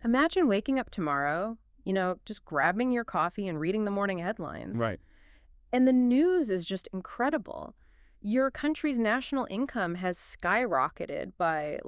Imagine waking up tomorrow, just grabbing your coffee and reading the morning headlines. Right. And the news is just incredible. Your country's national income has skyrocketed by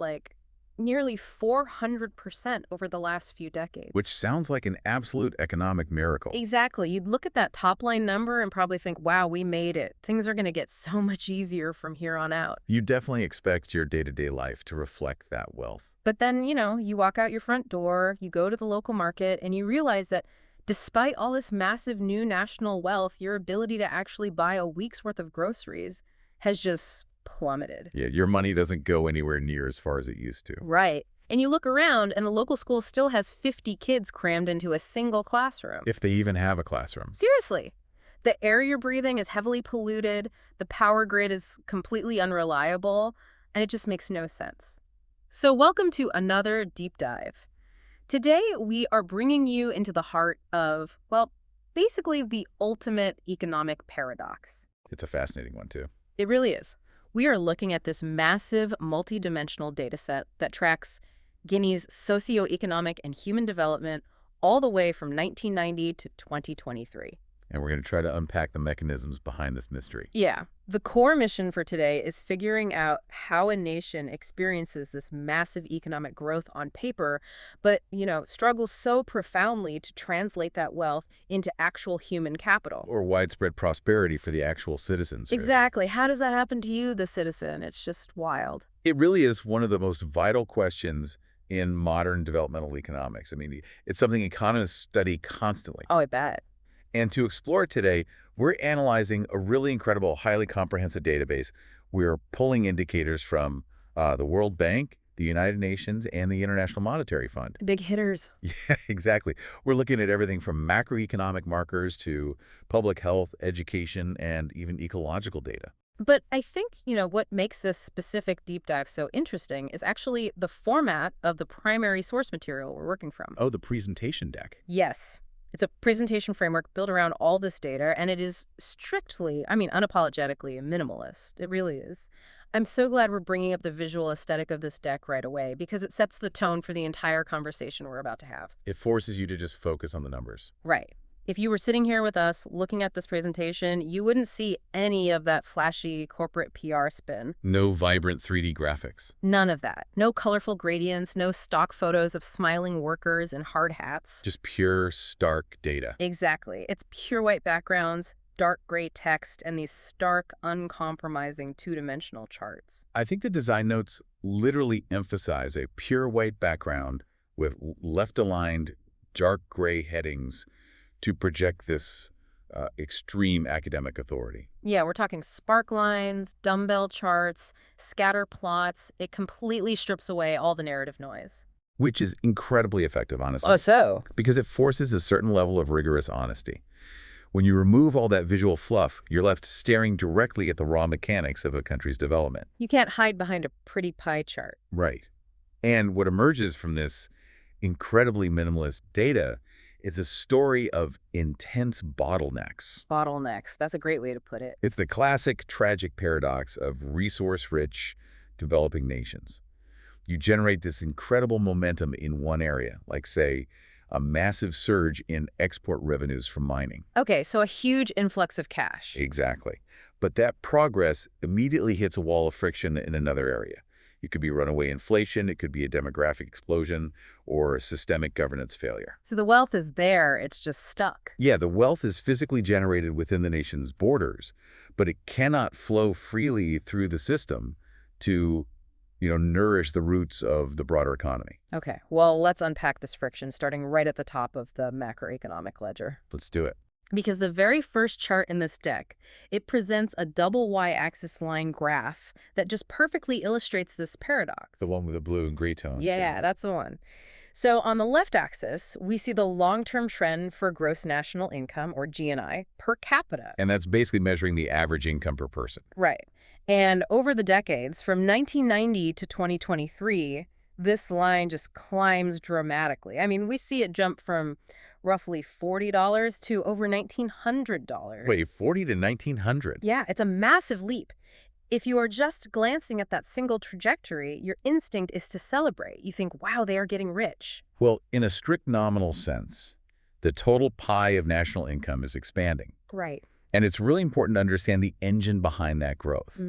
nearly 400% over the last few Which decades. sounds like an absolute economic miracle. Exactly. You'd look at that top line number and probably think, wow, we made it. Things are going to get so much easier from here on out. You definitely expect your day-to-day life to reflect that wealth. But then, you walk out your front door, you go to the local market, and you realize that despite all this massive new national wealth, your ability to actually buy a week's worth of groceries has just plummeted. Yeah, your money doesn't go anywhere near as far as it used to. Right. And you look around, and the local school still has 50 kids crammed into a single classroom. If they even have a classroom. Seriously. The air you're breathing is heavily polluted, the power grid is completely unreliable, and it just makes no sense. So welcome to another deep dive. Today, we are bringing you into the heart of, well, basically the ultimate economic paradox. It's a fascinating one, too. It really is. We are looking at this massive multidimensional data set that tracks Guinea's socioeconomic and human development all the way from 1990 to 2023. And we're going to try to unpack the mechanisms behind this mystery. Yeah. The core mission for today is figuring out how a nation experiences this massive economic growth on paper, but, struggles so profoundly to translate that wealth into actual human capital. Or widespread prosperity for the actual citizens. Exactly. How does that happen to you, the citizen? It's just wild. It really is one of the most vital questions in modern developmental economics. I mean, it's something economists study constantly. Oh, I bet. And to explore it today, we're analyzing a really incredible, highly comprehensive database. We're pulling indicators from the World Bank, the United Nations, and the International Monetary Fund. Big hitters. Yeah, exactly. We're looking at everything from macroeconomic markers to public health, education, and even ecological data. But I think, what makes this specific deep dive so interesting is actually the format of the primary source material we're working from. Oh, the presentation deck. Yes. It's a presentation framework built around all this data, and it is strictly, unapologetically minimalist. It really is. I'm so glad we're bringing up the visual aesthetic of this deck right away because it sets the tone for the entire conversation we're about to have. It forces you to just focus on the numbers. Right. If you were sitting here with us looking at this presentation, you wouldn't see any of that flashy corporate PR spin. No vibrant 3D graphics. None of that. No colorful gradients, no stock photos of smiling workers in hard hats. Just pure, stark data. Exactly. It's pure white backgrounds, dark gray text, and these stark, uncompromising two-dimensional charts. I think the design notes literally emphasize a pure white background with left-aligned, dark gray headings to project this extreme academic authority. Yeah, we're talking spark lines, dumbbell charts, scatter plots. It completely strips away all the narrative noise. Which is incredibly effective, honestly. Oh, so? Because it forces a certain level of rigorous honesty. When you remove all that visual fluff, you're left staring directly at the raw mechanics of a country's development. You can't hide behind a pretty pie chart. Right. And what emerges from this incredibly minimalist data is a story of intense bottlenecks. Bottlenecks. That's a great way to put it. It's the classic tragic paradox of resource-rich developing nations. You generate this incredible momentum in one area, like, say, a massive surge in export revenues from mining. Okay, so a huge influx of cash. Exactly. But that progress immediately hits a wall of friction in another area. It could be runaway inflation, it could be a demographic explosion, or systemic governance failure. So the wealth is there, it's just stuck. Yeah, the wealth is physically generated within the nation's borders, but it cannot flow freely through the system to, nourish the roots of the broader economy. Okay, well, let's unpack this friction, starting right at the top of the macroeconomic ledger. Let's do it. Because the very first chart in this deck, it presents a double y-axis line graph that just perfectly illustrates this paradox. The one with the blue and gray tones. Yeah, that's the one. So on the left axis, we see the long-term trend for gross national income, or GNI, per capita. And that's basically measuring the average income per person. Right. And over the decades, from 1990 to 2023, this line just climbs dramatically. We see it jump from roughly $40 to over $1,900. Wait, 40 to 1,900? Yeah, it's a massive leap. If you are just glancing at that single trajectory, your instinct is to celebrate. You think, wow, they are getting rich. Well, in a strict nominal sense, the total pie of national income is expanding. Right. And it's really important to understand the engine behind that growth.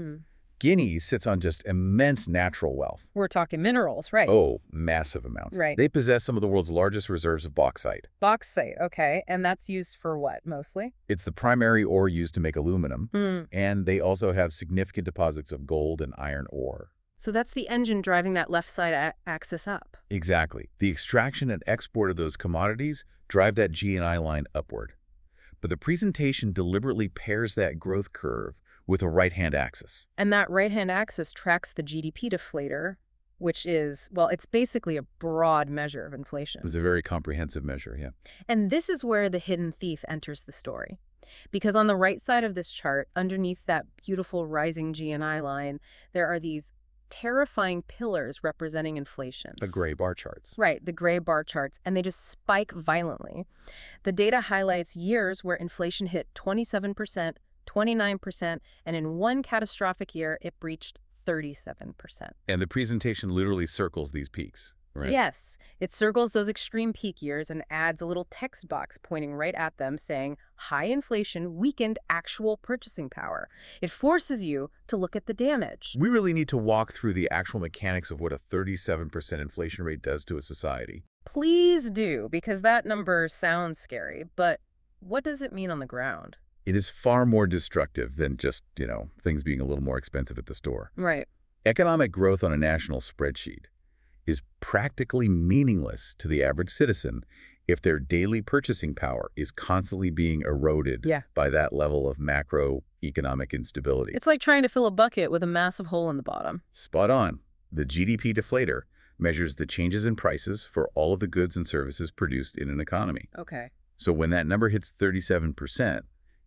Guinea sits on just immense natural wealth. We're talking minerals, right? Oh, massive amounts. Right. They possess some of the world's largest reserves of bauxite. Bauxite, okay. And that's used for what, mostly? It's the primary ore used to make aluminum, and they also have significant deposits of gold and iron ore. So that's the engine driving that left side axis up. Exactly. The extraction and export of those commodities drive that G&I line upward. But the presentation deliberately pairs that growth curve with a right-hand axis. And that right-hand axis tracks the GDP deflator, which is, well, it's basically a broad measure of inflation. It's a very comprehensive measure, yeah. And this is where the hidden thief enters the story. Because on the right side of this chart, underneath that beautiful rising G&I line, there are these terrifying pillars representing inflation. The gray bar charts. Right, the gray bar charts, and they just spike violently. The data highlights years where inflation hit 27%, 29%, and in one catastrophic year, it breached 37%. And the presentation literally circles these peaks, right? Yes, it circles those extreme peak years and adds a little text box pointing right at them saying, high inflation weakened actual purchasing power. It forces you to look at the damage. We really need to walk through the actual mechanics of what a 37% inflation rate does to a society. Please do, because that number sounds scary, but what does it mean on the ground? It is far more destructive than just, things being a little more expensive at the store. Right. Economic growth on a national spreadsheet is practically meaningless to the average citizen if their daily purchasing power is constantly being eroded by that level of macroeconomic instability. It's like trying to fill a bucket with a massive hole in the bottom. Spot on. The GDP deflator measures the changes in prices for all of the goods and services produced in an economy. Okay. So when that number hits 37%,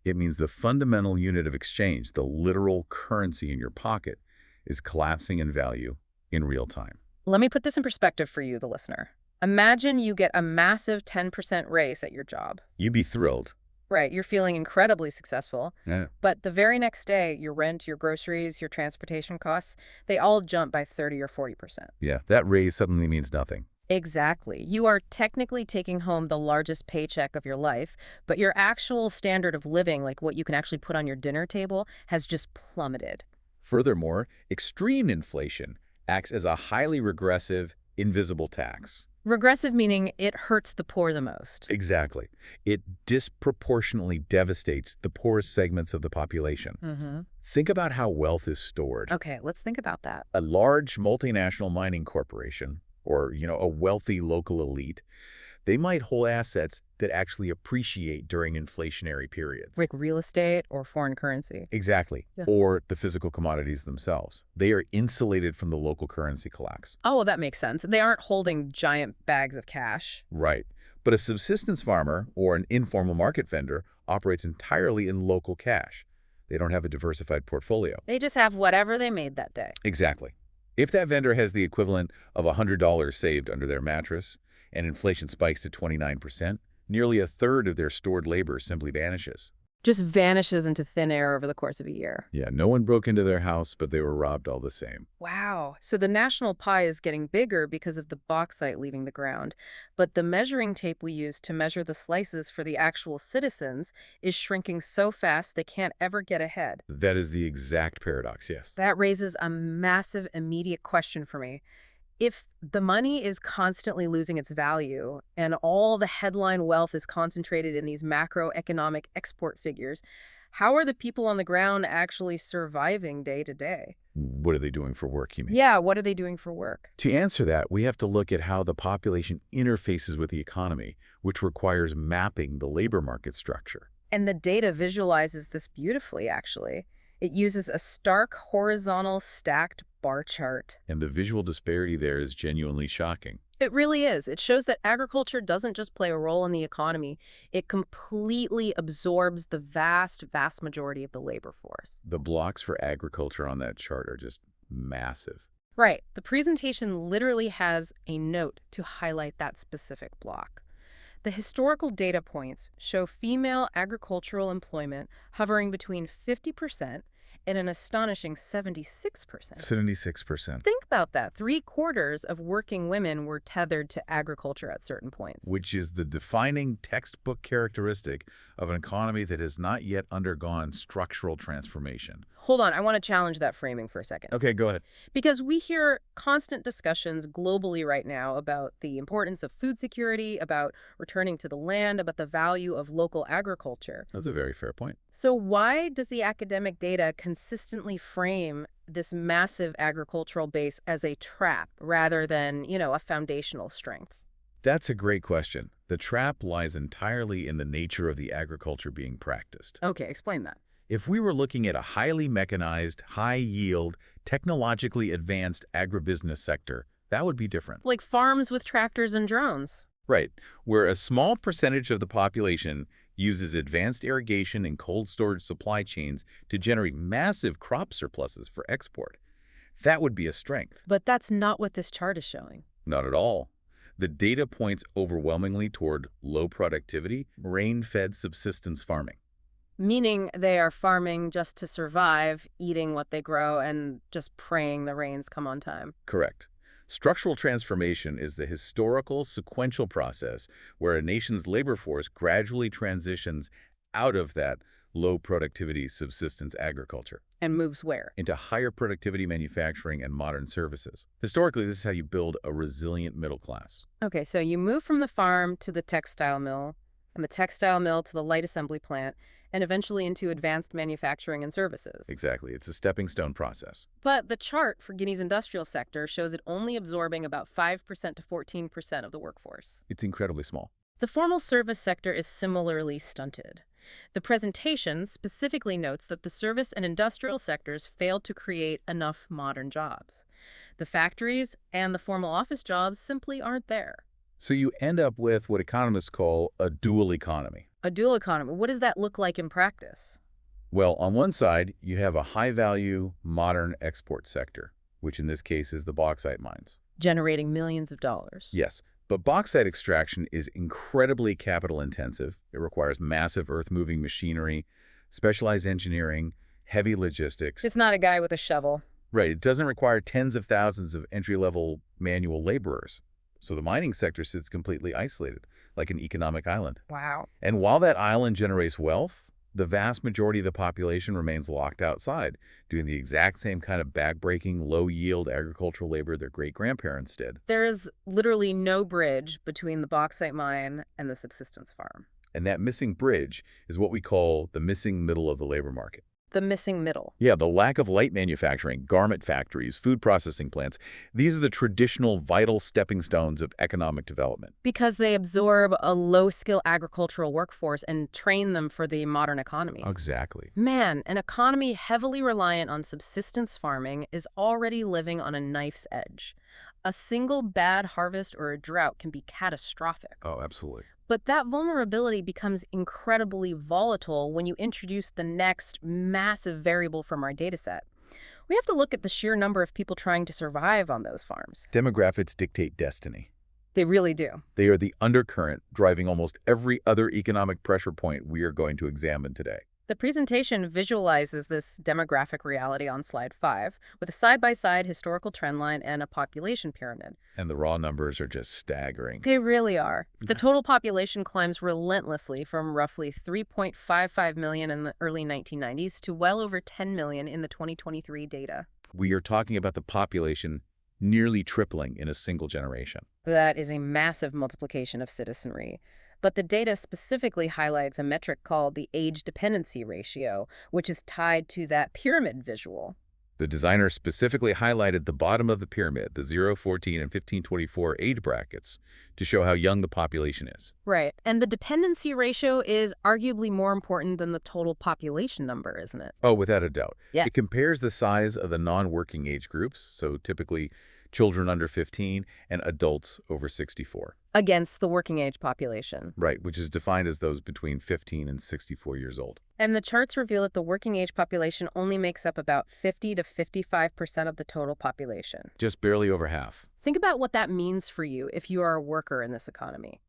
it means the fundamental unit of exchange, the literal currency in your pocket, is collapsing in value in real time. Let me put this in perspective for you, the listener. Imagine you get a massive 10% raise at your job. You'd be thrilled. Right, you're feeling incredibly successful. Yeah. But the very next day, your rent, your groceries, your transportation costs, they all jump by 30 or 40%. Yeah, that raise suddenly means nothing. Exactly. You are technically taking home the largest paycheck of your life, but your actual standard of living, like what you can actually put on your dinner table, has just plummeted. Furthermore, extreme inflation acts as a highly regressive, invisible tax. Regressive meaning it hurts the poor the most. Exactly. It disproportionately devastates the poorest segments of the population. Think about how wealth is stored. Okay, let's think about that. A large multinational mining corporation, or, a wealthy local elite, they might hold assets that actually appreciate during inflationary periods. Like real estate or foreign currency. Exactly. Yeah. Or the physical commodities themselves. They are insulated from the local currency collapse. Oh, well, that makes sense. They aren't holding giant bags of cash. Right. But a subsistence farmer or an informal market vendor operates entirely in local cash. They don't have a diversified portfolio. They just have whatever they made that day. Exactly. If that vendor has the equivalent of $100 saved under their mattress and inflation spikes to 29%, nearly a third of their stored labor simply vanishes. Just vanishes into thin air over the course of a year. Yeah, no one broke into their house, but they were robbed all the same. Wow. So the national pie is getting bigger because of the bauxite leaving the ground. But the measuring tape we use to measure the slices for the actual citizens is shrinking so fast they can't ever get ahead. That is the exact paradox, yes. That raises a massive immediate question for me. If the money is constantly losing its value and all the headline wealth is concentrated in these macroeconomic export figures, how are the people on the ground actually surviving day to day? What are they doing for work, you mean? Yeah, what are they doing for work? To answer that, we have to look at how the population interfaces with the economy, which requires mapping the labor market structure. And the data visualizes this beautifully, actually. It uses a stark horizontal stacked bar chart. And the visual disparity there is genuinely shocking. It really is. It shows that agriculture doesn't just play a role in the economy. It completely absorbs the vast, vast majority of the labor force. The blocks for agriculture on that chart are just massive. Right. The presentation literally has a note to highlight that specific block. The historical data points show female agricultural employment hovering between 50% and an astonishing 76%. 76%. Think about that. 3/4 of working women were tethered to agriculture at certain points. Which is the defining textbook characteristic of an economy that has not yet undergone structural transformation. Hold on, I want to challenge that framing for a second. Okay, go ahead. Because we hear constant discussions globally right now about the importance of food security, about returning to the land, about the value of local agriculture. That's a very fair point. So why does the academic data consistently frame this massive agricultural base as a trap rather than, a foundational strength? That's a great question. The trap lies entirely in the nature of the agriculture being practiced. Okay, explain that. If we were looking at a highly mechanized, high-yield, technologically advanced agribusiness sector, that would be different. Like farms with tractors and drones. Right, where a small percentage of the population uses advanced irrigation and cold storage supply chains to generate massive crop surpluses for export. That would be a strength. But that's not what this chart is showing. Not at all. The data points overwhelmingly toward low productivity, rain-fed subsistence farming. Meaning they are farming just to survive, eating what they grow, and just praying the rains come on time. Correct. Structural transformation is the historical, sequential process where a nation's labor force gradually transitions out of that low productivity subsistence agriculture And moves where? into higher productivity manufacturing and modern services. Historically, this is how you build a resilient middle class. Okay, so you move from the farm to the textile mill, and the textile mill to the light assembly plant, and eventually into advanced manufacturing and services. Exactly. It's a stepping stone process. But the chart for Guinea's industrial sector shows it only absorbing about 5% to 14% of the workforce. It's incredibly small. The formal service sector is similarly stunted. The presentation specifically notes that the service and industrial sectors failed to create enough modern jobs. The factories and the formal office jobs simply aren't there. So you end up with what economists call a dual economy. A dual economy, what does that look like in practice? Well, on one side, you have a high-value, modern export sector, which in this case is the bauxite mines. Generating millions of dollars. Yes, but bauxite extraction is incredibly capital-intensive. It requires massive earth-moving machinery, specialized engineering, heavy logistics. It's not a guy with a shovel. Right, it doesn't require tens of thousands of entry-level manual laborers. So the mining sector sits completely isolated, like an economic island. Wow. And while that island generates wealth, the vast majority of the population remains locked outside, doing the exact same kind of backbreaking, low-yield agricultural labor their great-grandparents did. There is literally no bridge between the bauxite mine and the subsistence farm. And that missing bridge is what we call the missing middle of the labor market. The missing middle. Yeah, the lack of light manufacturing, garment factories, food processing plants. These are the traditional vital stepping stones of economic development. Because they absorb a low-skill agricultural workforce and train them for the modern economy. Exactly. Man, an economy heavily reliant on subsistence farming is already living on a knife's edge. A single bad harvest or a drought can be catastrophic. Oh, absolutely. But that vulnerability becomes incredibly volatile when you introduce the next massive variable from our data set. We have to look at the sheer number of people trying to survive on those farms. Demographics dictate destiny. They really do. They are the undercurrent driving almost every other economic pressure point we are going to examine today. The presentation visualizes this demographic reality on slide 5 with a side-by-side historical trendline and a population pyramid. And the raw numbers are just staggering. They really are. The total population climbs relentlessly from roughly 3.55 million in the early 1990s to well over 10 million in the 2023 data. We are talking about the population nearly tripling in a single generation. That is a massive multiplication of citizenry. But the data specifically highlights a metric called the age dependency ratio, which is tied to that pyramid visual. The designer specifically highlighted the bottom of the pyramid, the 0, 14, and 15-24 age brackets, to show how young the population is. Right. And the dependency ratio is arguably more important than the total population number, isn't it? Oh, without a doubt. Yeah. It compares the size of the non-working age groups, so typically children under 15 and adults over 64. Against the working age population. Right, which is defined as those between 15 and 64 years old. And the charts reveal that the working age population only makes up about 50 to 55% of the total population. Just barely over half. Think about what that means for you if you are a worker in this economy.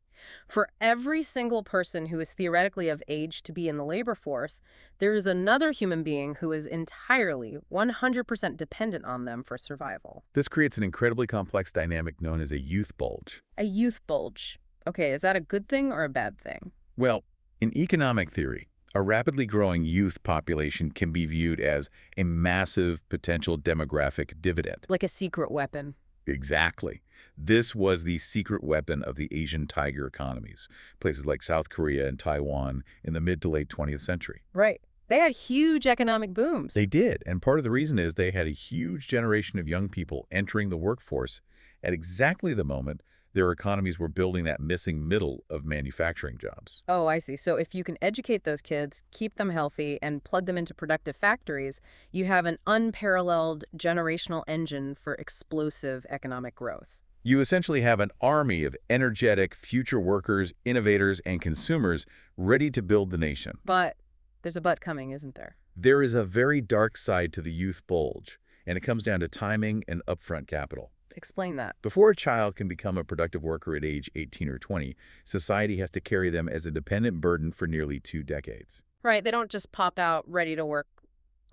For every single person who is theoretically of age to be in the labor force, there is another human being who is entirely 100% dependent on them for survival. This creates an incredibly complex dynamic known as a youth bulge. A youth bulge. Okay, is that a good thing or a bad thing? Well, in economic theory, a rapidly growing youth population can be viewed as a massive potential demographic dividend. Like a secret weapon. Exactly. This was the secret weapon of the Asian tiger economies, places like South Korea and Taiwan in the mid to late 20th century. Right. They had huge economic booms. They did, and part of the reason is they had a huge generation of young people entering the workforce at exactly the moment their economies were building that missing middle of manufacturing jobs. Oh, I see. So if you can educate those kids, keep them healthy, and plug them into productive factories, you have an unparalleled generational engine for explosive economic growth. You essentially have an army of energetic future workers, innovators, and consumers ready to build the nation. But there's a but coming, isn't there? There is a very dark side to the youth bulge, and it comes down to timing and upfront capital. Explain that. Before a child can become a productive worker at age 18 or 20, society has to carry them as a dependent burden for nearly 2 decades. Right, they don't just pop out ready to work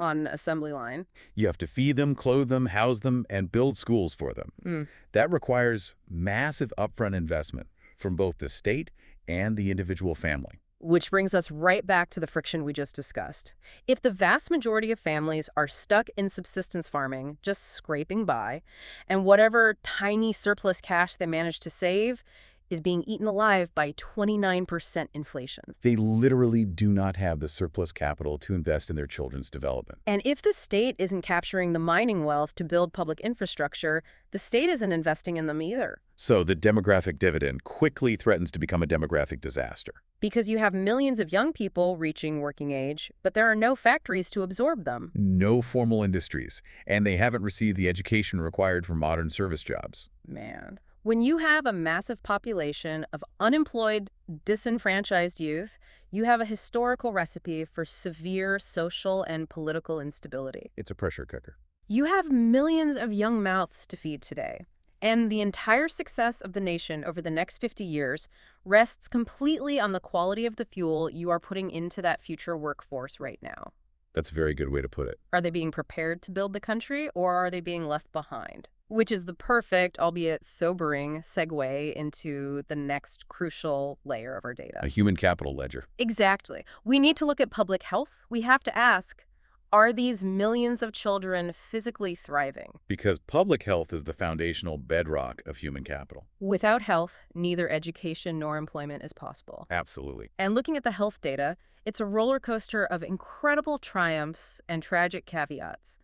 on an assembly line. You have to feed them, clothe them, house them, and build schools for them. That requires massive upfront investment from both the state and the individual family. Which brings us right back to the friction we just discussed. If the vast majority of families are stuck in subsistence farming, just scraping by, and whatever tiny surplus cash they manage to save is being eaten alive by 29% inflation. They literally do not have the surplus capital to invest in their children's development. And if the state isn't capturing the mining wealth to build public infrastructure, the state isn't investing in them either. So the demographic dividend quickly threatens to become a demographic disaster. Because you have millions of young people reaching working age, but there are no factories to absorb them. No formal industries, and they haven't received the education required for modern service jobs. Man. When you have a massive population of unemployed, disenfranchised youth, you have a historical recipe for severe social and political instability. It's a pressure cooker. You have millions of young mouths to feed today, and the entire success of the nation over the next 50 years rests completely on the quality of the fuel you are putting into that future workforce right now. That's a very good way to put it. Are they being prepared to build the country, or are they being left behind? Which is the perfect, albeit sobering, segue into the next crucial layer of our data. A human capital ledger. Exactly. We need to look at public health. We have to ask, are these millions of children physically thriving? Because public health is the foundational bedrock of human capital. Without health, neither education nor employment is possible. Absolutely. And looking at the health data, it's a roller coaster of incredible triumphs and tragic caveats.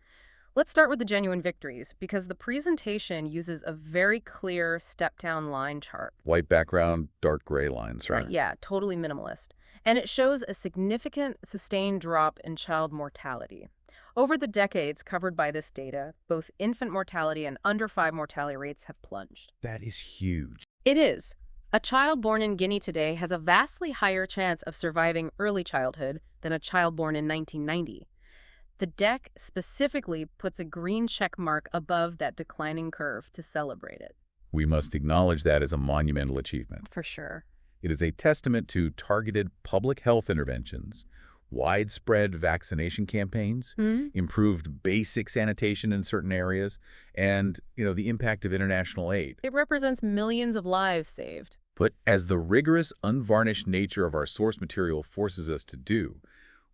Let's start with the genuine victories, because the presentation uses a very clear step-down line chart. White background, dark gray lines, right? Yeah, totally minimalist. And it shows a significant sustained drop in child mortality. Over the decades covered by this data, both infant mortality and under-5 mortality rates have plunged. That is huge. It is. A child born in Guinea today has a vastly higher chance of surviving early childhood than a child born in 1990. The deck specifically puts a green check mark above that declining curve to celebrate it. We must acknowledge that as a monumental achievement. For sure. It is a testament to targeted public health interventions, widespread vaccination campaigns, improved basic sanitation in certain areas, and, the impact of international aid. It represents millions of lives saved. But as the rigorous, unvarnished nature of our source material forces us to do,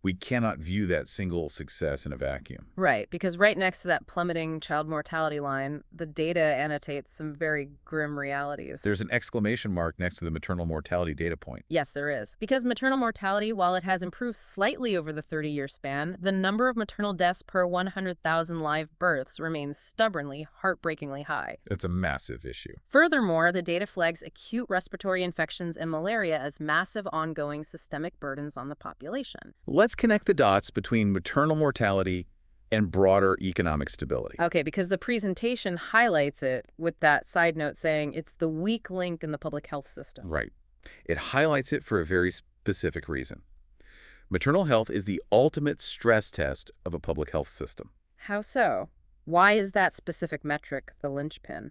we cannot view that single success in a vacuum. Right, because right next to that plummeting child mortality line, the data annotates some very grim realities. There's an exclamation mark next to the maternal mortality data point. Yes, there is. Because maternal mortality, while it has improved slightly over the 30-year span, the number of maternal deaths per 100,000 live births remains stubbornly, heartbreakingly high. It's a massive issue. Furthermore, the data flags acute respiratory infections and malaria as massive ongoing systemic burdens on the population. Let's connect the dots between maternal mortality and broader economic stability. Okay, because the presentation highlights it with that side note saying it's the weak link in the public health system. Right. It highlights it for a very specific reason. Maternal health is the ultimate stress test of a public health system. How so? Why is that specific metric the linchpin?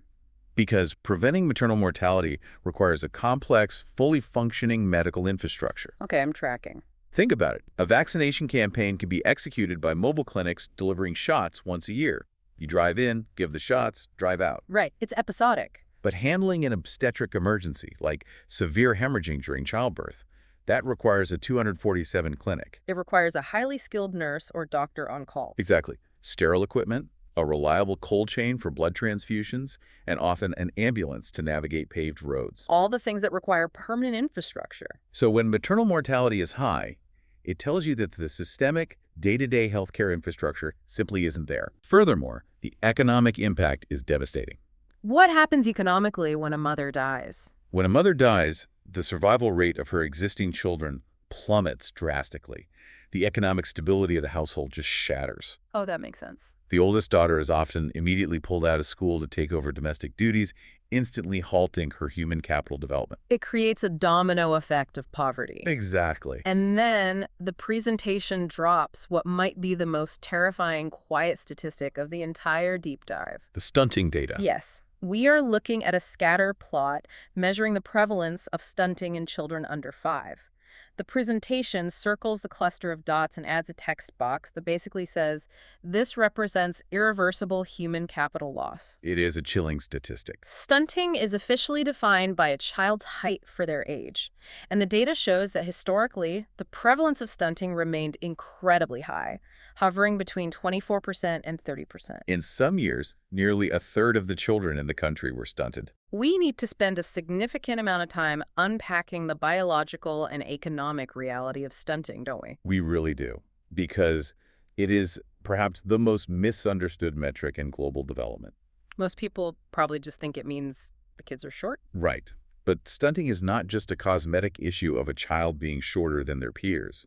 Because preventing maternal mortality requires a complex, fully functioning medical infrastructure. Okay, I'm tracking. Think about it. A vaccination campaign can be executed by mobile clinics delivering shots once a year. You drive in, give the shots, drive out. Right, it's episodic. But handling an obstetric emergency, like severe hemorrhaging during childbirth, that requires a 247 clinic. It requires a highly skilled nurse or doctor on call. Exactly. Sterile equipment, a reliable cold chain for blood transfusions, and often an ambulance to navigate paved roads. All the things that require permanent infrastructure. So when maternal mortality is high, it tells you that the systemic, day-to-day healthcare infrastructure simply isn't there. Furthermore, the economic impact is devastating. What happens economically when a mother dies? When a mother dies, the survival rate of her existing children plummets drastically. The economic stability of the household just shatters. Oh, that makes sense. The oldest daughter is often immediately pulled out of school to take over domestic duties, instantly halting her human capital development. It creates a domino effect of poverty. Exactly. And then the presentation drops what might be the most terrifying quiet statistic of the entire deep dive. The stunting data. Yes. We are looking at a scatter plot measuring the prevalence of stunting in children under 5. The presentation circles the cluster of dots and adds a text box that basically says, this represents irreversible human capital loss. It is a chilling statistic. Stunting is officially defined by a child's height for their age. And the data shows that historically, the prevalence of stunting remained incredibly high, hovering between 24% and 30%. In some years, nearly a third of the children in the country were stunted. We need to spend a significant amount of time unpacking the biological and economic reality of stunting, don't we? We really do, because it is perhaps the most misunderstood metric in global development. Most people probably just think it means the kids are short. Right. But stunting is not just a cosmetic issue of a child being shorter than their peers.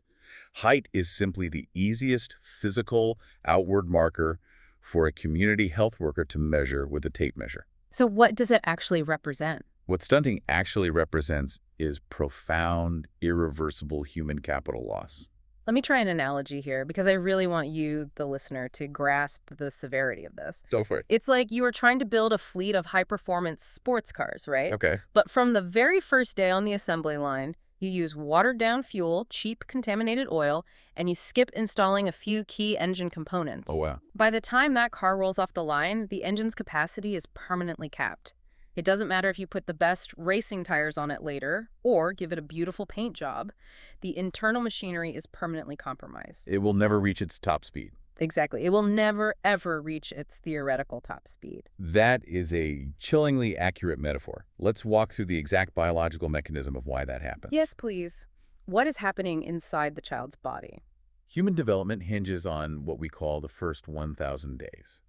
Height is simply the easiest physical outward marker for a community health worker to measure with a tape measure. So what does it actually represent? What stunting actually represents is profound, irreversible human capital loss. Let me try an analogy here because I really want you, the listener, to grasp the severity of this. Go for it. It's like you are trying to build a fleet of high-performance sports cars, right? Okay. But from the very first day on the assembly line, you use watered-down fuel, cheap contaminated oil, and you skip installing a few key engine components. Oh, wow. By the time that car rolls off the line, the engine's capacity is permanently capped. It doesn't matter if you put the best racing tires on it later or give it a beautiful paint job. The internal machinery is permanently compromised. It will never reach its top speed. Exactly. It will never, ever reach its theoretical top speed. That is a chillingly accurate metaphor. Let's walk through the exact biological mechanism of why that happens. Yes, please. What is happening inside the child's body? Human development hinges on what we call the first 1,000 days.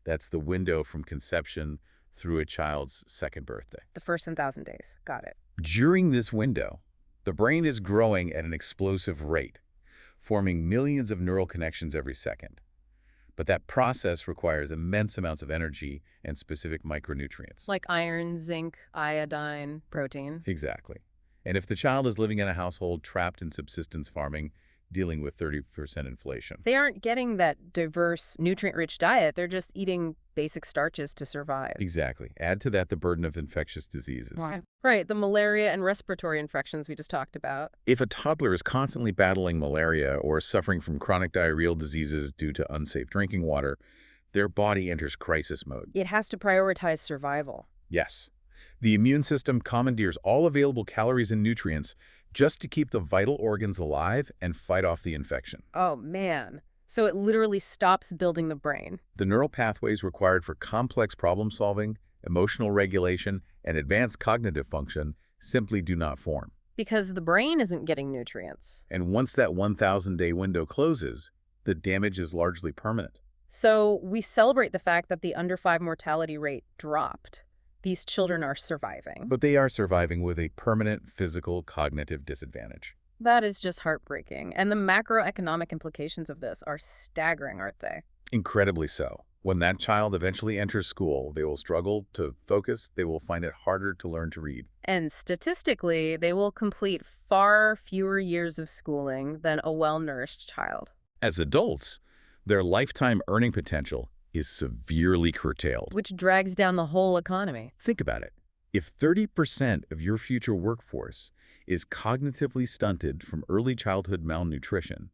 That's the window from conception through a child's second birthday. The first 1,000 days. Got it. During this window, the brain is growing at an explosive rate, forming millions of neural connections every second. But that process requires immense amounts of energy and specific micronutrients. Like iron, zinc, iodine, protein. Exactly. And if the child is living in a household trapped in subsistence farming, dealing with 30% inflation. They aren't getting that diverse, nutrient-rich diet. They're just eating basic starches to survive. Exactly. Add to that the burden of infectious diseases. Right, the malaria and respiratory infections we just talked about. If a toddler is constantly battling malaria or suffering from chronic diarrheal diseases due to unsafe drinking water, their body enters crisis mode. It has to prioritize survival. Yes. The immune system commandeers all available calories and nutrients just to keep the vital organs alive and fight off the infection. Oh, man. So it literally stops building the brain. The neural pathways required for complex problem solving, emotional regulation, and advanced cognitive function simply do not form. Because the brain isn't getting nutrients. And once that 1,000-day window closes, the damage is largely permanent. So we celebrate the fact that the under 5 mortality rate dropped. These children are surviving. But they are surviving with a permanent physical cognitive disadvantage. That is just heartbreaking. And the macroeconomic implications of this are staggering, aren't they? Incredibly so. When that child eventually enters school, they will struggle to focus. They will find it harder to learn to read. And statistically, they will complete far fewer years of schooling than a well-nourished child. As adults, their lifetime earning potential is severely curtailed. Which drags down the whole economy. Think about it. If 30% of your future workforce is cognitively stunted from early childhood malnutrition,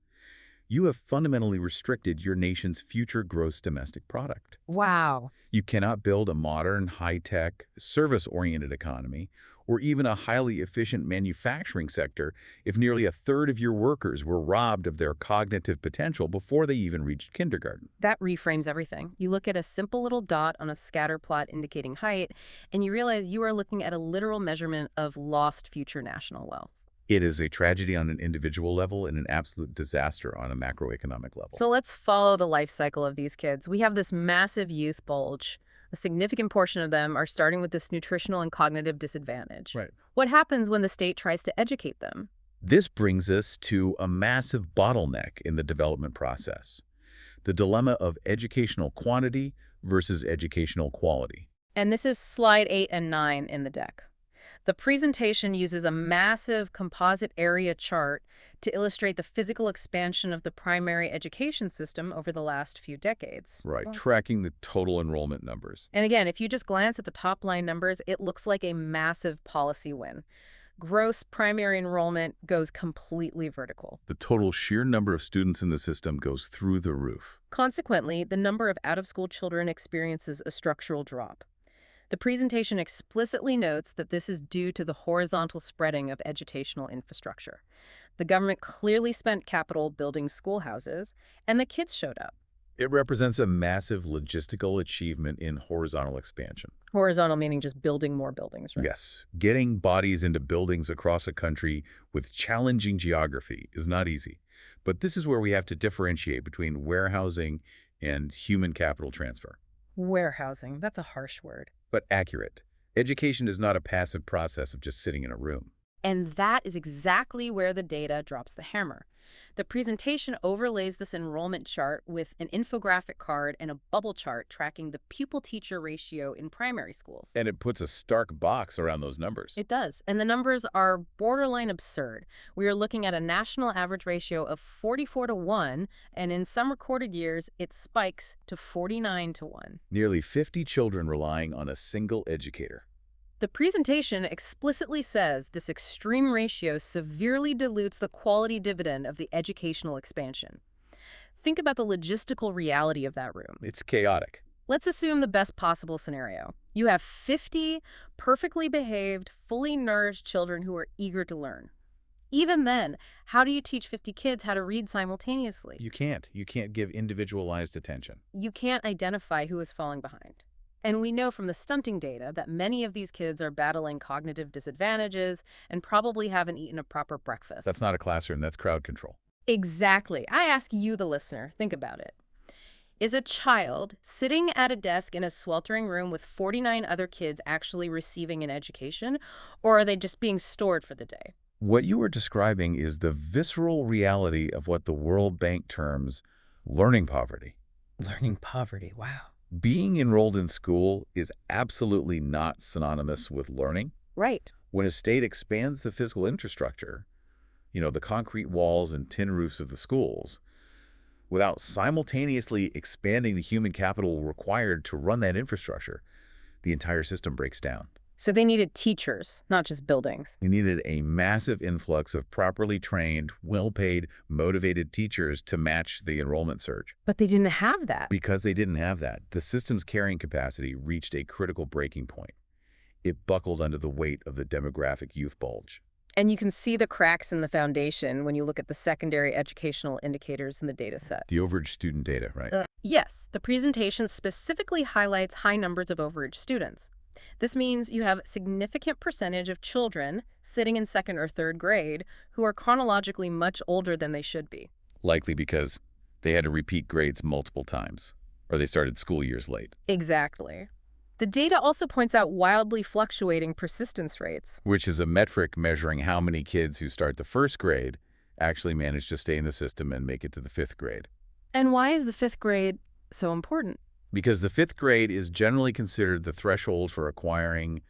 you have fundamentally restricted your nation's future gross domestic product. Wow. You cannot build a modern, high-tech, service-oriented economy or even a highly efficient manufacturing sector if nearly a third of your workers were robbed of their cognitive potential before they even reached kindergarten. That reframes everything. You look at a simple little dot on a scatter plot indicating height, and you realize you are looking at a literal measurement of lost future national wealth. It is a tragedy on an individual level and an absolute disaster on a macroeconomic level. So let's follow the life cycle of these kids. We have this massive youth bulge. A significant portion of them are starting with this nutritional and cognitive disadvantage. Right. What happens when the state tries to educate them? This brings us to a massive bottleneck in the development process, the dilemma of educational quantity versus educational quality. And this is slide 8 and 9 in the deck. The presentation uses a massive composite area chart to illustrate the physical expansion of the primary education system over the last few decades. Right, tracking the total enrollment numbers. And again, if you just glance at the top line numbers, it looks like a massive policy win. Gross primary enrollment goes completely vertical. The total sheer number of students in the system goes through the roof. Consequently, the number of out-of-school children experiences a structural drop. The presentation explicitly notes that this is due to the horizontal spreading of educational infrastructure. The government clearly spent capital building schoolhouses, and the kids showed up. It represents a massive logistical achievement in horizontal expansion. Horizontal meaning just building more buildings, right? Yes, getting bodies into buildings across a country with challenging geography is not easy. But this is where we have to differentiate between warehousing and human capital transfer. Warehousing, that's a harsh word. But accurate. Education is not a passive process of just sitting in a room. And that is exactly where the data drops the hammer. The presentation overlays this enrollment chart with an infographic card and a bubble chart tracking the pupil-teacher ratio in primary schools. And it puts a stark box around those numbers. It does. And the numbers are borderline absurd. We are looking at a national average ratio of 44-1, and in some recorded years, it spikes to 49-1. Nearly 50 children relying on a single educator. The presentation explicitly says this extreme ratio severely dilutes the quality dividend of the educational expansion. Think about the logistical reality of that room. It's chaotic. Let's assume the best possible scenario. You have 50 perfectly behaved, fully nourished children who are eager to learn. Even then, how do you teach 50 kids how to read simultaneously? You can't. You can't give individualized attention. You can't identify who is falling behind. And we know from the stunting data that many of these kids are battling cognitive disadvantages and probably haven't eaten a proper breakfast. That's not a classroom, that's crowd control. Exactly. I ask you, the listener, think about it. Is a child sitting at a desk in a sweltering room with 49 other kids actually receiving an education, or are they just being stored for the day? What you are describing is the visceral reality of what the World Bank terms learning poverty. Learning poverty, wow. Being enrolled in school is absolutely not synonymous with learning. Right. When a state expands the physical infrastructure, the concrete walls and tin roofs of the schools, without simultaneously expanding the human capital required to run that infrastructure, the entire system breaks down. So they needed teachers, not just buildings. They needed a massive influx of properly trained, well-paid, motivated teachers to match the enrollment surge. But they didn't have that. Because they didn't have that, the system's carrying capacity reached a critical breaking point. It buckled under the weight of the demographic youth bulge. And you can see the cracks in the foundation when you look at the secondary educational indicators in the data set. The overage student data, right? Yes, the presentation specifically highlights high numbers of overage students. This means you have a significant percentage of children sitting in second or third grade who are chronologically much older than they should be. Likely because they had to repeat grades multiple times, or they started school years late. Exactly. The data also points out wildly fluctuating persistence rates, which is a metric measuring how many kids who start the first grade actually manage to stay in the system and make it to the fifth grade. And why is the fifth grade so important? Because the fifth grade is generally considered the threshold for acquiring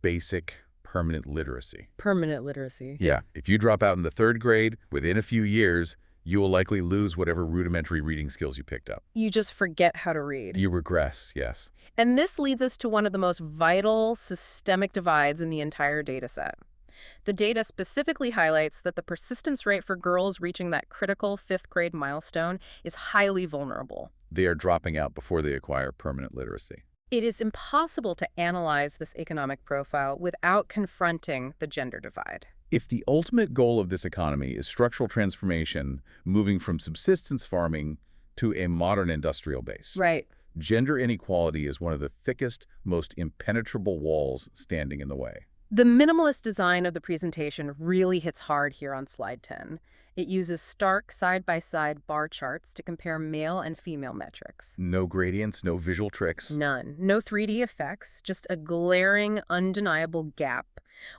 basic permanent literacy. Permanent literacy. Yeah. If you drop out in the third grade, within a few years, You will likely lose whatever rudimentary reading skills you picked up. You just forget how to read. You regress, yes. And this leads us to one of the most vital systemic divides in the entire data set. The data specifically highlights that the persistence rate for girls reaching that critical fifth grade milestone is highly vulnerable. They are dropping out before they acquire permanent literacy. It is impossible to analyze this economic profile without confronting the gender divide. If the ultimate goal of this economy is structural transformation, moving from subsistence farming to a modern industrial base, Right. gender inequality is one of the thickest, most impenetrable walls standing in the way. The minimalist design of the presentation really hits hard here on slide 10. It uses stark side-by-side bar charts to compare male and female metrics. No gradients, no visual tricks. None. No 3D effects, just a glaring, undeniable gap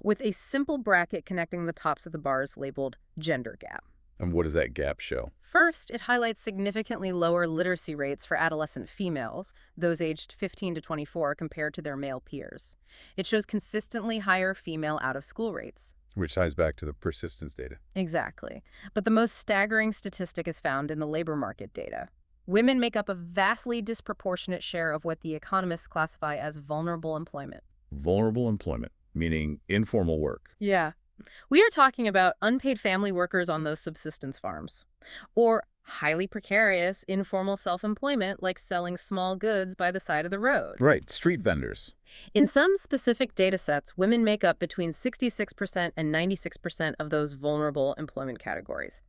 with a simple bracket connecting the tops of the bars labeled gender gap. And what does that gap show? First, it highlights significantly lower literacy rates for adolescent females, those aged 15 to 24, compared to their male peers. It shows consistently higher female out-of-school rates. Which ties back to the persistence data. Exactly. But the most staggering statistic is found in the labor market data. Women make up a vastly disproportionate share of what the economists classify as vulnerable employment. Vulnerable employment, meaning informal work. Yeah. We are talking about unpaid family workers on those subsistence farms, or highly precarious informal self-employment like selling small goods by the side of the road. Right, street vendors. In some specific data sets, women make up between 66% and 96% of those vulnerable employment categories.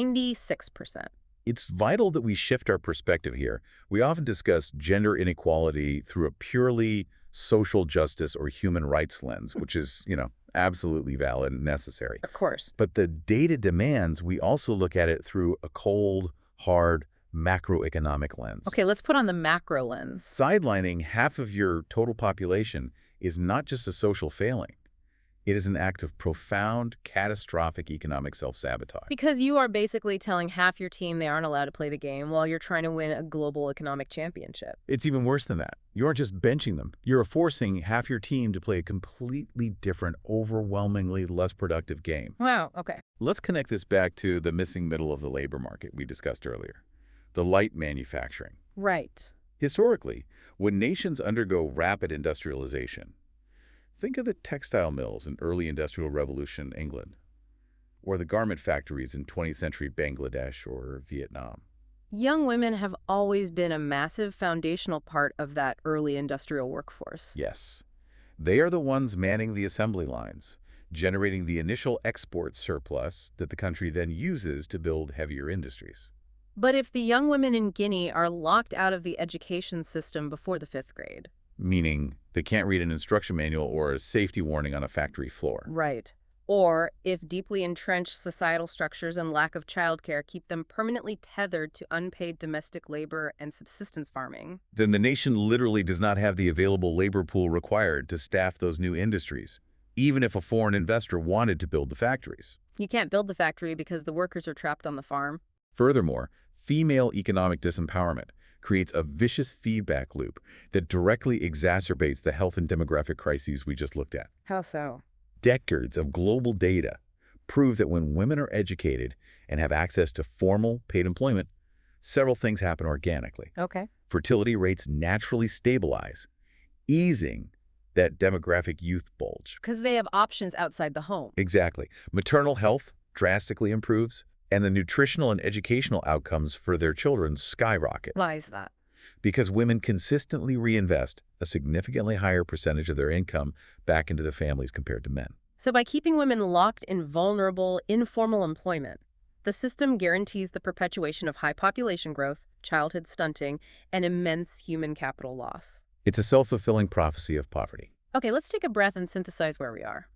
96%. It's vital that we shift our perspective here. We often discuss gender inequality through a purely social justice or human rights lens, which is, absolutely valid and necessary. Of course. But the data demands we also look at it through a cold, hard, macroeconomic lens. Okay, let's put on the macro lens. Sidelining half of your total population is not just a social failing. It is an act of profound, catastrophic economic self-sabotage. Because you are basically telling half your team they aren't allowed to play the game while you're trying to win a global economic championship. It's even worse than that. You aren't just benching them. You're forcing half your team to play a completely different, overwhelmingly less productive game. Wow, okay. Let's connect this back to the missing middle of the labor market we discussed earlier, the light manufacturing. Right. Historically, when nations undergo rapid industrialization, think of the textile mills in early industrial revolution England, or the garment factories in 20th century Bangladesh or Vietnam. Young women have always been a massive foundational part of that early industrial workforce. Yes, they are the ones manning the assembly lines, generating the initial export surplus that the country then uses to build heavier industries. But if the young women in Guinea are locked out of the education system before the 5th grade, meaning they can't read an instruction manual or a safety warning on a factory floor. right. Or if deeply entrenched societal structures and lack of childcare keep them permanently tethered to unpaid domestic labor and subsistence farming, Then the nation literally does not have the available labor pool required to staff those new industries, even if a foreign investor wanted to build the factories. you can't build the factory because the workers are trapped on the farm. Furthermore, female economic disempowerment creates a vicious feedback loop that directly exacerbates the health and demographic crises we just looked at. How so? Decades of global data prove that when women are educated and have access to formal, paid employment, several things happen organically. Okay. Fertility rates naturally stabilize, easing that demographic youth bulge. Because they have options outside the home. Exactly. Maternal health drastically improves, and the nutritional and educational outcomes for their children skyrocket. Why is that? Because women consistently reinvest a significantly higher percentage of their income back into the families compared to men. So by keeping women locked in vulnerable, informal employment, the system guarantees the perpetuation of high population growth, childhood stunting, and immense human capital loss. It's a self-fulfilling prophecy of poverty. Okay, let's take a breath and synthesize where we are.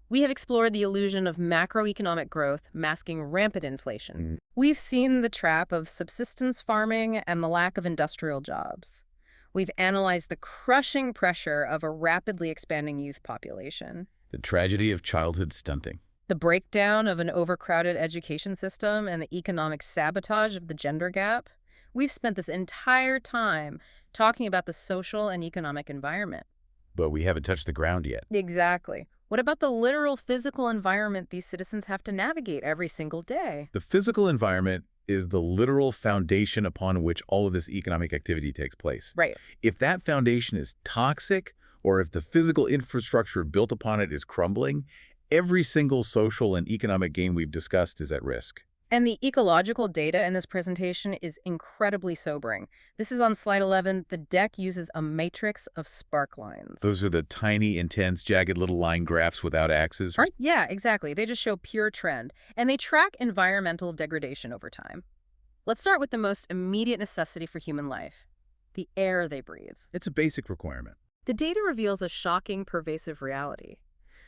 We have explored the illusion of macroeconomic growth masking rampant inflation. We've seen the trap of subsistence farming and the lack of industrial jobs. We've analyzed the crushing pressure of a rapidly expanding youth population, The tragedy of childhood stunting. the breakdown of an overcrowded education system, and the economic sabotage of the gender gap. We've spent this entire time talking about the social and economic environment. But we haven't touched the ground yet. Exactly. What about the literal physical environment these citizens have to navigate every single day? The physical environment is the literal foundation upon which all of this economic activity takes place. Right. If that foundation is toxic, or if the physical infrastructure built upon it is crumbling, every single social and economic gain we've discussed is at risk. And the ecological data in this presentation is incredibly sobering. This is on slide 11. The deck uses a matrix of spark lines. Those are the tiny, intense, jagged little line graphs without axes. Yeah, exactly. They just show pure trend, and they track environmental degradation over time. Let's start with the most immediate necessity for human life, the air they breathe. It's a basic requirement. The data reveals a shocking, pervasive reality.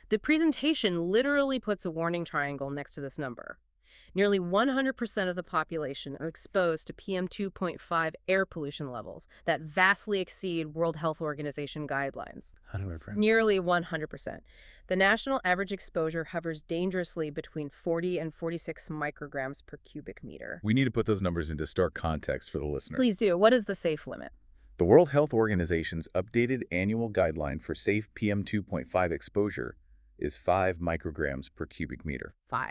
The presentation literally puts a warning triangle next to this number. Nearly 100% of the population are exposed to PM 2.5 air pollution levels that vastly exceed World Health Organization guidelines. 100%. Nearly 100%. The national average exposure hovers dangerously between 40 and 46 micrograms per cubic meter. We need to put those numbers into stark context for the listener. Please do. What is the safe limit? The World Health Organization's updated annual guideline for safe PM 2.5 exposure is 5 micrograms per cubic meter. 5.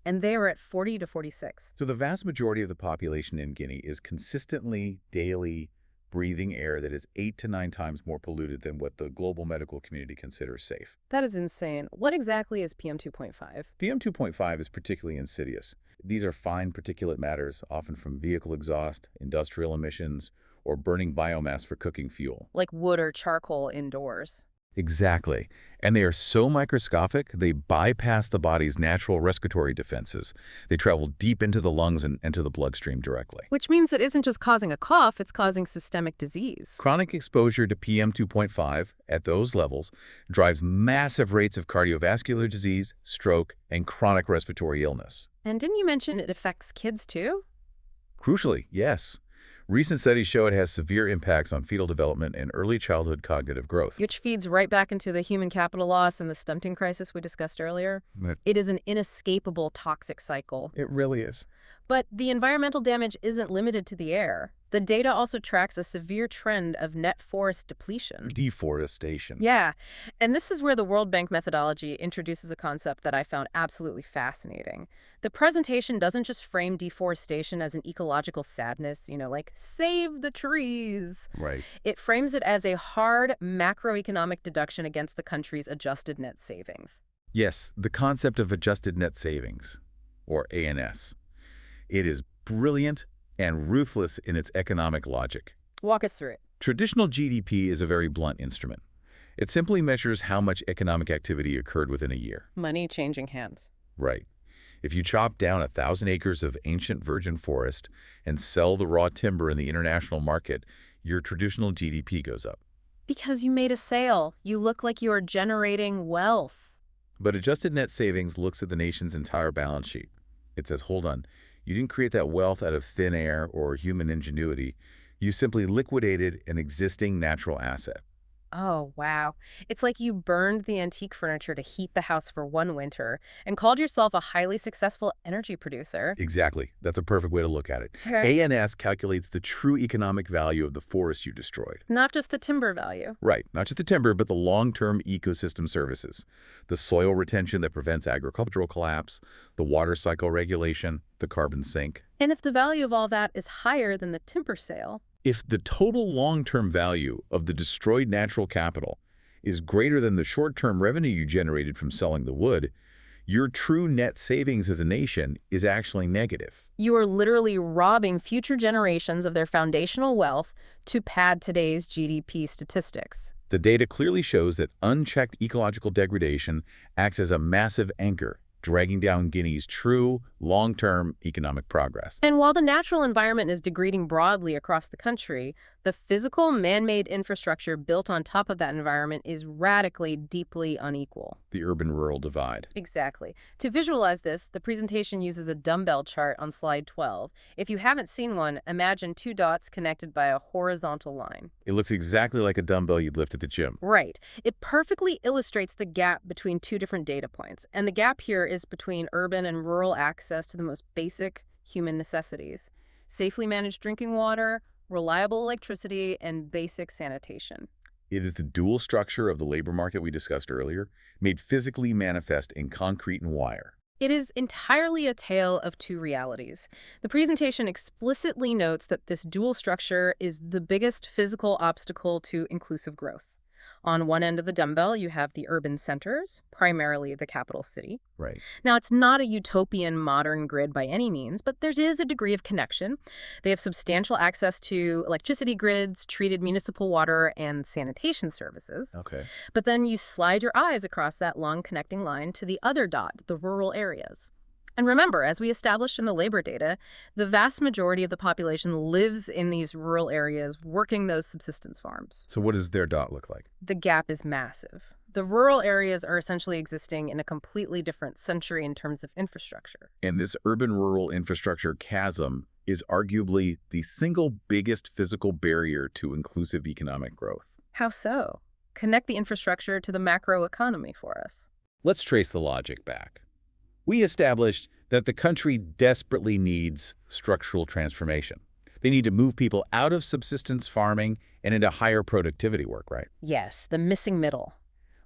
And they are at 40 to 46. So the vast majority of the population in Guinea is consistently, daily, breathing air that is 8 to 9 times more polluted than what the global medical community considers safe. That is insane. What exactly is PM 2.5? PM 2.5 is particularly insidious. These are fine particulate matters, often from vehicle exhaust, industrial emissions, or burning biomass for cooking fuel. Like wood or charcoal indoors. Exactly. And they are so microscopic, they bypass the body's natural respiratory defenses. They travel deep into the lungs and enter the bloodstream directly. Which means it isn't just causing a cough, it's causing systemic disease. Chronic exposure to PM 2.5 at those levels drives massive rates of cardiovascular disease, stroke, and chronic respiratory illness. And didn't you mention it affects kids too? Crucially, yes. Recent studies show it has severe impacts on fetal development and early childhood cognitive growth. Which feeds right back into the human capital loss and the stunting crisis we discussed earlier. It is an inescapable toxic cycle. It really is. But the environmental damage isn't limited to the air. The data also tracks a severe trend of net forest depletion. Deforestation. Yeah, and this is where the World Bank methodology introduces a concept that I found absolutely fascinating. The presentation doesn't just frame deforestation as an ecological sadness, like save the trees. Right. It frames it as a hard macroeconomic deduction against the country's adjusted net savings. Yes, the concept of adjusted net savings, or ANS. It is brilliant and ruthless in its economic logic. Walk us through it. Traditional GDP is a very blunt instrument. It simply measures how much economic activity occurred within a year. Money changing hands. Right. If you chop down 1,000 acres of ancient virgin forest and sell the raw timber in the international market, your traditional GDP goes up. Because you made a sale. You look like you are generating wealth. But adjusted net savings looks at the nation's entire balance sheet. It says, hold on, you didn't create that wealth out of thin air or human ingenuity. You simply liquidated an existing natural asset. Oh, wow. It's like you burned the antique furniture to heat the house for one winter and called yourself a highly successful energy producer. Exactly. That's a perfect way to look at it. ANS calculates the true economic value of the forest you destroyed. Not just the timber value. Right. Not just the timber, but the long-term ecosystem services. The soil retention that prevents agricultural collapse, the water cycle regulation, the carbon sink. And if the value of all that is higher than the timber sale, if the total long-term value of the destroyed natural capital is greater than the short-term revenue you generated from selling the wood, your true net savings as a nation is actually negative. you are literally robbing future generations of their foundational wealth to pad today's GDP statistics. The data clearly shows that unchecked ecological degradation acts as a massive anchor, dragging down Guinea's true, long-term economic progress. And while the natural environment is degrading broadly across the country, the physical, man-made infrastructure built on top of that environment is radically, deeply unequal. The urban-rural divide. Exactly. To visualize this, the presentation uses a dumbbell chart on slide 12. If you haven't seen one, imagine two dots connected by a horizontal line. It looks exactly like a dumbbell you'd lift at the gym. Right. It perfectly illustrates the gap between two different data points. And the gap here is between urban and rural access to the most basic human necessities: safely managed drinking water, reliable electricity, and basic sanitation. It is the dual structure of the labor market we discussed earlier, made physically manifest in concrete and wire. It is entirely a tale of two realities. The presentation explicitly notes that this dual structure is the biggest physical obstacle to inclusive growth. On one end of the dumbbell, you have the urban centers, primarily the capital city. Right. Now, it's not a utopian modern grid by any means, but there is a degree of connection. They have substantial access to electricity grids, treated municipal water, and sanitation services. Okay. But then you slide your eyes across that long connecting line to the other dot, the rural areas. And remember, as we established in the labor data, the vast majority of the population lives in these rural areas working those subsistence farms. So what does their dot look like? The gap is massive. The rural areas are essentially existing in a completely different century in terms of infrastructure. And this urban-rural infrastructure chasm is arguably the single biggest physical barrier to inclusive economic growth. How so? Connect the infrastructure to the macroeconomy for us. Let's trace the logic back. We established that the country desperately needs structural transformation. They need to move people out of subsistence farming and into higher productivity work, right? Yes, the missing middle.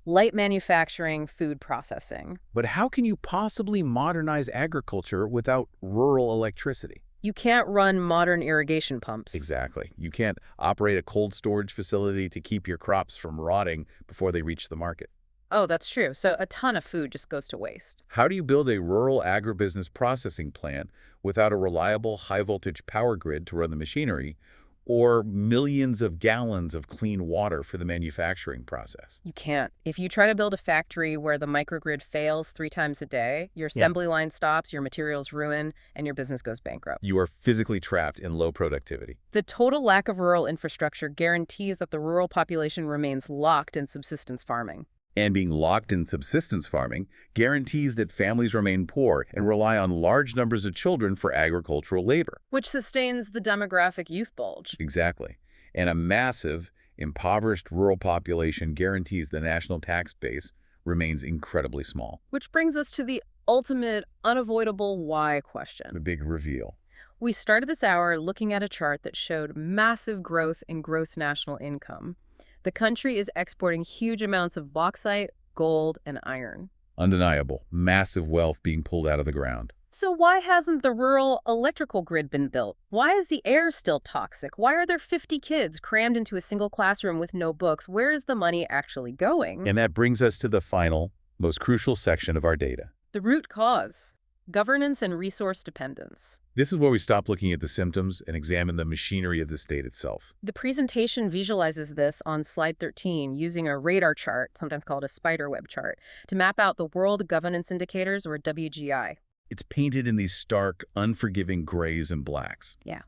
Light manufacturing, food processing. But how can you possibly modernize agriculture without rural electricity? You can't run modern irrigation pumps. Exactly. You can't operate a cold storage facility to keep your crops from rotting before they reach the market. Oh, that's true. So a ton of food just goes to waste. How do you build a rural agribusiness processing plant without a reliable high-voltage power grid to run the machinery or millions of gallons of clean water for the manufacturing process? You can't. If you try to build a factory where the microgrid fails 3 times a day, your assembly line stops, your materials ruin, and your business goes bankrupt. You are physically trapped in low productivity. The total lack of rural infrastructure guarantees that the rural population remains locked in subsistence farming. And being locked in subsistence farming guarantees that families remain poor and rely on large numbers of children for agricultural labor. Which sustains the demographic youth bulge. Exactly. And a massive, impoverished rural population guarantees the national tax base remains incredibly small. Which brings us to the ultimate, unavoidable why question. The big reveal. We started this hour looking at a chart that showed massive growth in gross national income. The country is exporting huge amounts of bauxite, gold, and iron. Undeniable. Massive wealth being pulled out of the ground. So why hasn't the rural electrical grid been built? Why is the air still toxic? Why are there 50 kids crammed into a single classroom with no books? Where is the money actually going? And that brings us to the final, most crucial section of our data. The root cause: governance and resource dependence. This is where we stop looking at the symptoms and examine the machinery of the state itself. The presentation visualizes this on slide 13 using a radar chart, sometimes called a spiderweb chart, to map out the World Governance Indicators, or WGI. It's painted in these stark, unforgiving grays and blacks. Yeah.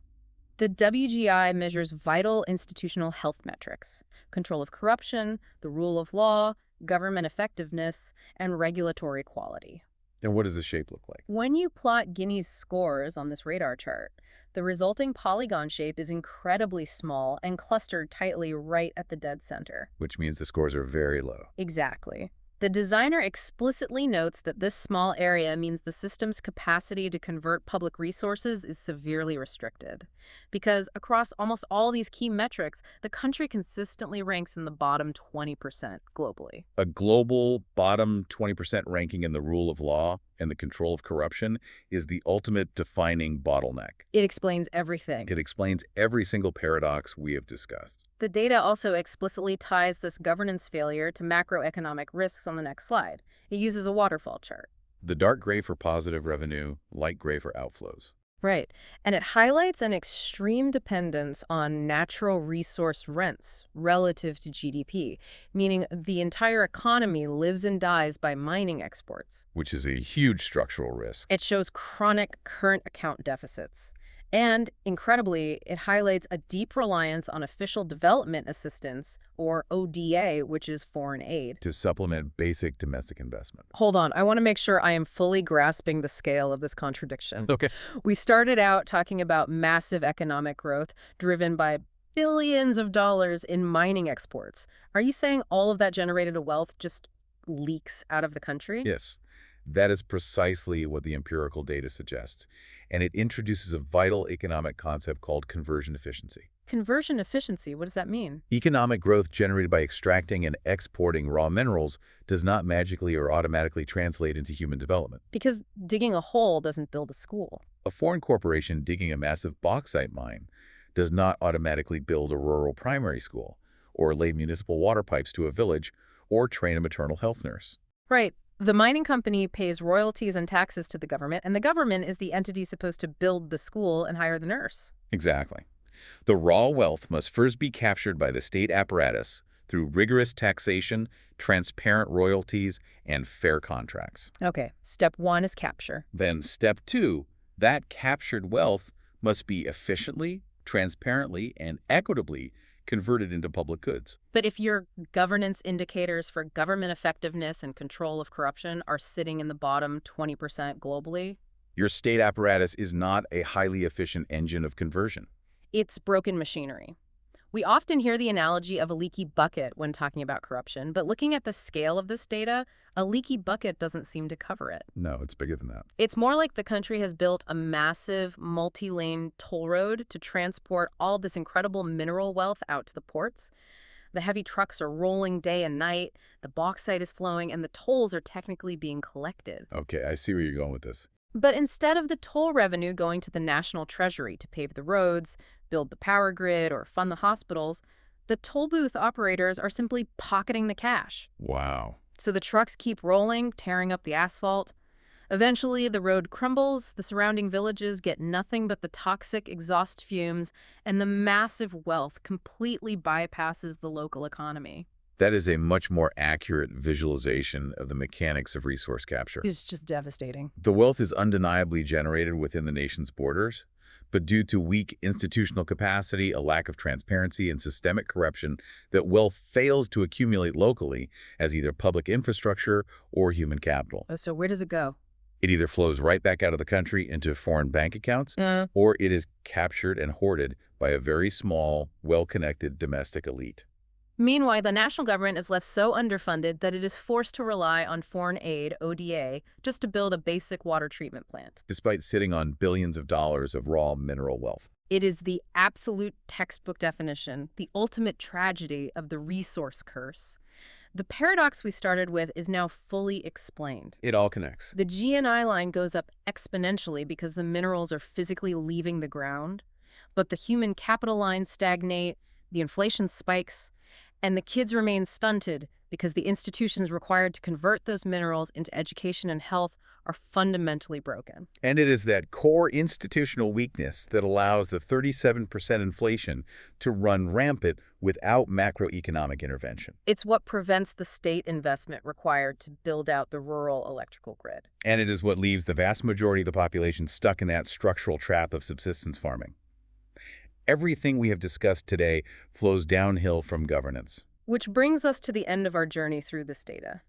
The WGI measures vital institutional health metrics: control of corruption, the rule of law, government effectiveness, and regulatory quality. And what does the shape look like? When you plot Guinea's scores on this radar chart, the resulting polygon shape is incredibly small and clustered tightly right at the dead center. Which means the scores are very low. Exactly. The designer explicitly notes that this small area means the system's capacity to convert public resources is severely restricted. Because across almost all these key metrics, the country consistently ranks in the bottom 20% globally. A global bottom 20% ranking in the rule of law and the control of corruption is the ultimate defining bottleneck. It explains everything. It explains every single paradox we have discussed. The data also explicitly ties this governance failure to macroeconomic risks on the next slide. It uses a waterfall chart. The dark gray for positive revenue, light gray for outflows. Right. And it highlights an extreme dependence on natural resource rents relative to GDP, meaning the entire economy lives and dies by mining exports. Which is a huge structural risk. It shows chronic current account deficits. And, incredibly, it highlights a deep reliance on official development assistance, or ODA, which is foreign aid, to supplement basic domestic investment. Hold on, I want to make sure I am fully grasping the scale of this contradiction. Okay. We started out talking about massive economic growth driven by billions of dollars in mining exports. Are you saying all of that generated wealth just leaks out of the country? Yes. That is precisely what the empirical data suggests, and it introduces a vital economic concept called conversion efficiency. Conversion efficiency, what does that mean? Economic growth generated by extracting and exporting raw minerals does not magically or automatically translate into human development. Because digging a hole doesn't build a school. A foreign corporation digging a massive bauxite mine does not automatically build a rural primary school, or lay municipal water pipes to a village, or train a maternal health nurse. Right. The mining company pays royalties and taxes to the government, and the government is the entity supposed to build the school and hire the nurse. Exactly. The raw wealth must first be captured by the state apparatus through rigorous taxation, transparent royalties, and fair contracts. Okay, step one is capture. Then step two, that captured wealth must be efficiently, transparently, and equitably converted into public goods. But if your governance indicators for government effectiveness and control of corruption are sitting in the bottom 20% globally, Your state apparatus is not a highly efficient engine of conversion. it's broken machinery. We often hear the analogy of a leaky bucket when talking about corruption, but looking at the scale of this data, a leaky bucket doesn't seem to cover it. No, it's bigger than that. It's more like the country has built a massive multi-lane toll road to transport all this incredible mineral wealth out to the ports. The heavy trucks are rolling day and night, the bauxite is flowing, and the tolls are technically being collected. Okay, I see where you're going with this. But instead of the toll revenue going to the national treasury to pave the roads, build the power grid, or fund the hospitals, the toll booth operators are simply pocketing the cash. Wow. So the trucks keep rolling, tearing up the asphalt. Eventually, the road crumbles, the surrounding villages get nothing but the toxic exhaust fumes, and the massive wealth completely bypasses the local economy. That is a much more accurate visualization of the mechanics of resource capture. It's just devastating. The wealth is undeniably generated within the nation's borders, but due to weak institutional capacity, a lack of transparency, and systemic corruption, that wealth fails to accumulate locally as either public infrastructure or human capital. So where does it go? It either flows right back out of the country into foreign bank accounts, or it is captured and hoarded by a very small, well-connected domestic elite. Meanwhile, the national government is left so underfunded that it is forced to rely on foreign aid, ODA, just to build a basic water treatment plant. Despite sitting on billions of dollars of raw mineral wealth. It is the absolute textbook definition, the ultimate tragedy of the resource curse. The paradox we started with is now fully explained. It all connects. The GNI line goes up exponentially because the minerals are physically leaving the ground, but the human capital lines stagnate, the inflation spikes, and the kids remain stunted because the institutions required to convert those minerals into education and health are fundamentally broken. And it is that core institutional weakness that allows the 37% inflation to run rampant without macroeconomic intervention. It's what prevents the state investment required to build out the rural electrical grid. And it is what leaves the vast majority of the population stuck in that structural trap of subsistence farming. Everything we have discussed today flows downhill from governance. Which brings us to the end of our journey through this data.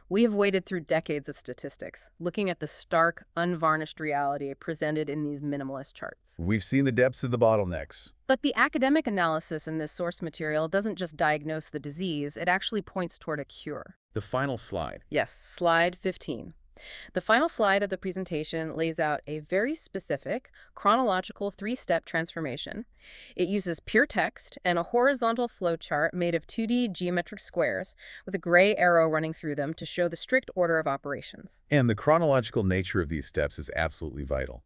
We have waded through decades of statistics, looking at the stark, unvarnished reality presented in these minimalist charts. We've seen the depths of the bottlenecks. But the academic analysis in this source material doesn't just diagnose the disease, it actually points toward a cure. The final slide. Yes, slide 15. The final slide of the presentation lays out a very specific, chronological 3-step transformation. It uses pure text and a horizontal flowchart made of 2D geometric squares with a gray arrow running through them to show the strict order of operations. And the chronological nature of these steps is absolutely vital.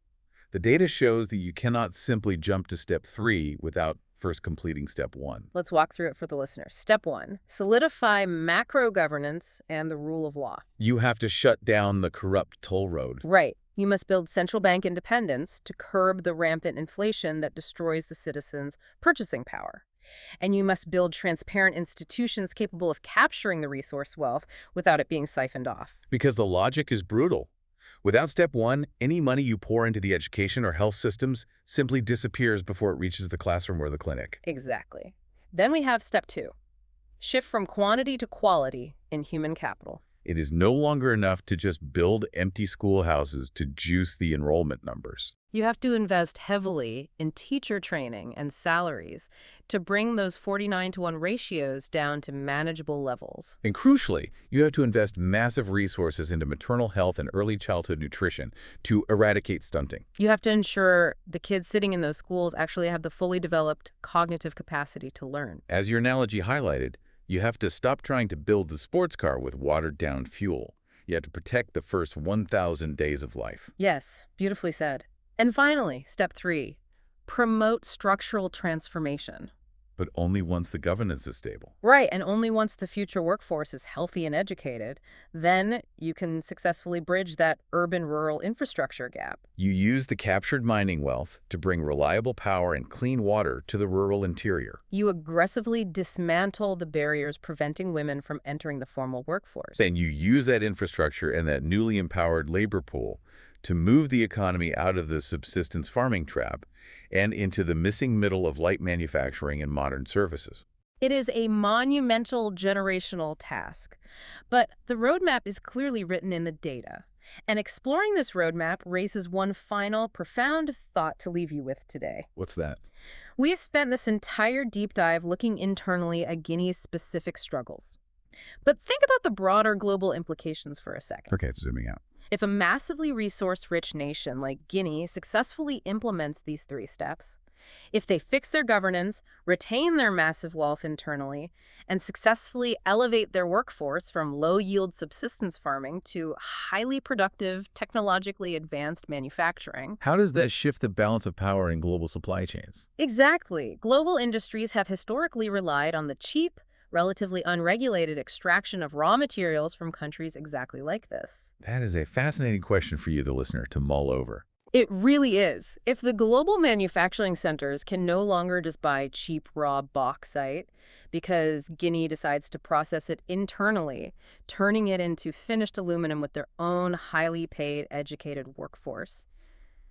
The data shows that you cannot simply jump to step 3 without first completing step 1. Let's walk through it for the listeners. Step 1, solidify macro governance and the rule of law. You have to shut down the corrupt toll road. Right. You must build central bank independence to curb the rampant inflation that destroys the citizens' purchasing power. And you must build transparent institutions capable of capturing the resource wealth without it being siphoned off. Because the logic is brutal. Without step 1, any money you pour into the education or health systems simply disappears before it reaches the classroom or the clinic. Exactly. Then we have step 2, shift from quantity to quality in human capital. It is no longer enough to just build empty schoolhouses to juice the enrollment numbers. You have to invest heavily in teacher training and salaries to bring those 49-to-1 ratios down to manageable levels. And crucially, you have to invest massive resources into maternal health and early childhood nutrition to eradicate stunting. You have to ensure the kids sitting in those schools actually have the fully developed cognitive capacity to learn. As your analogy highlighted, you have to stop trying to build the sports car with watered-down fuel. You have to protect the first 1,000 days of life. Yes, beautifully said. And finally, step 3, promote structural transformation. But only once the governance is stable. Right, and only once the future workforce is healthy and educated, then you can successfully bridge that urban-rural infrastructure gap. You use the captured mining wealth to bring reliable power and clean water to the rural interior. You aggressively dismantle the barriers preventing women from entering the formal workforce. Then you use that infrastructure and that newly empowered labor pool to move the economy out of the subsistence farming trap and into the missing middle of light manufacturing and modern services. It is a monumental generational task, but the roadmap is clearly written in the data. And exploring this roadmap raises one final, profound thought to leave you with today. What's that? We have spent this entire deep dive looking internally at Guinea's specific struggles. But think about the broader global implications for a second. Okay, zooming out. If a massively resource-rich nation like Guinea successfully implements these 3 steps, if they fix their governance, retain their massive wealth internally, and successfully elevate their workforce from low-yield subsistence farming to highly productive, technologically advanced manufacturing. How does that shift the balance of power in global supply chains? Exactly. Global industries have historically relied on the cheap, relatively unregulated extraction of raw materials from countries exactly like this. That is a fascinating question for you, the listener, to mull over. It really is. If the global manufacturing centers can no longer just buy cheap raw bauxite because Guinea decides to process it internally, turning it into finished aluminum with their own highly paid, educated workforce,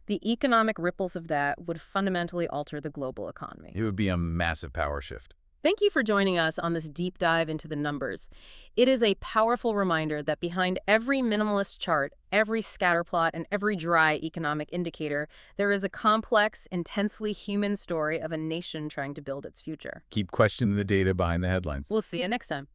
the economic ripples of that would fundamentally alter the global economy. It would be a massive power shift. Thank you for joining us on this deep dive into the numbers. It is a powerful reminder that behind every minimalist chart, every scatterplot, and every dry economic indicator, there is a complex, intensely human story of a nation trying to build its future. Keep questioning the data behind the headlines. We'll see you next time.